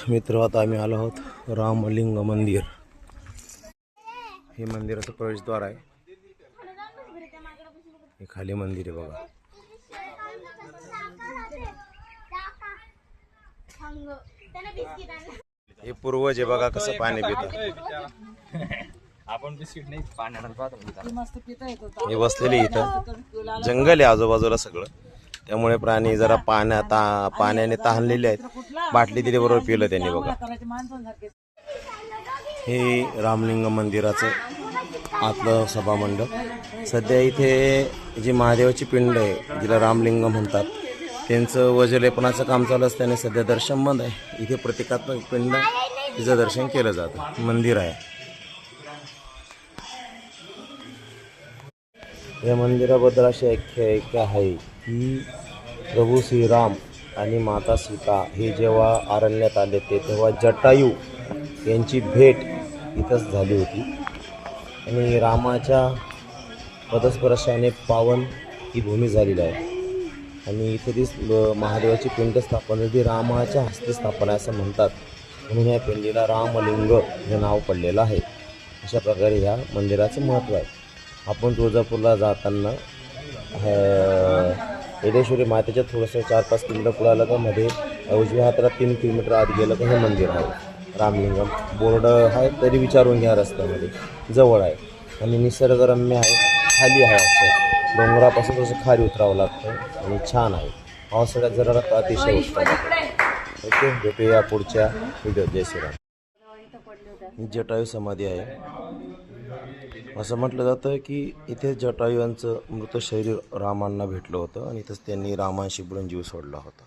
मित्र आता आम्ही आलो आहोत रामलिंग मंदिर। हे मंदिराचं प्रवेशद्वार आहे। हे खाली मंदिर आहे बघा। हे पूर्वज आहे बघा कसं पाणी पितात। आपण बिस्किट नाही पाण्याला पाहतो। हे बसलेले इथं जंगल आहे आजूबाजूला सगळं, त्यामुळे प्राणी जरा पाण्याने तहानलेले आहेत। बाटली दिली बरोबर पिलं त्यांनी बघा। हे रामलिंग मंदिराचं आतलं सभामंडप। सध्या इथे जी महादेवाची पिंड आहे जिला रामलिंग म्हणतात त्यांचं वजलेपणाचं काम चालू असल्याने सध्या दर्शन बंद आहे। इथे प्रतिकात्मक पिंड तिचं दर्शन केलं जातं। मंदिर आहे। या मंदिराबद्दल अशी आख्यायिका आहे की प्रभू श्रीराम आणि माता सीता हे जेव्हा अरण्यात आले तेव्हा जटायू यांची भेट इथंच झाली होती आणि रामाच्या पदस्पर्शाने पावन ही भूमी झालेली आहे आणि इथे ती महादेवाची पिंड स्थापन ती रामाच्या हस्ते स्थापना असं म्हणतात, म्हणून या पिंडीला रामलिंग हे नाव पडलेलं आहे। अशा प्रकारे ह्या मंदिराचं महत्त्व आहे। आपण तुळजापूरला जाताना येडेश्वरी मातेच्या थोडंसं 4-5 किलोमीटर पुढे आलं का मध्ये उजव्या हाताला 3 किलोमीटर आत गेलं का हे मंदिर आहे रामलिंगम। बोर्ड आहे तरी विचारून घ्या, रस्त्यामध्ये जवळ आहे आणि निसर्गरम्य आहे, खाली आहे। असं डोंगरापासून थोडंसं खाली उतरावं लागतं आणि छान आहे। पावसाळ्यात जरा अतिशय उत्तम आहे। ओके, भेटूया पुढच्या व्हिडिओ। जय श्रीराम। ही जटायू समाधी आहे। असं म्हटलं जातं की इथे जटायू यांचं मृत शरीर रामांना भेटलं होतं आणि इथंच त्यांनी रामांशी बोलून जीव सोडला होता।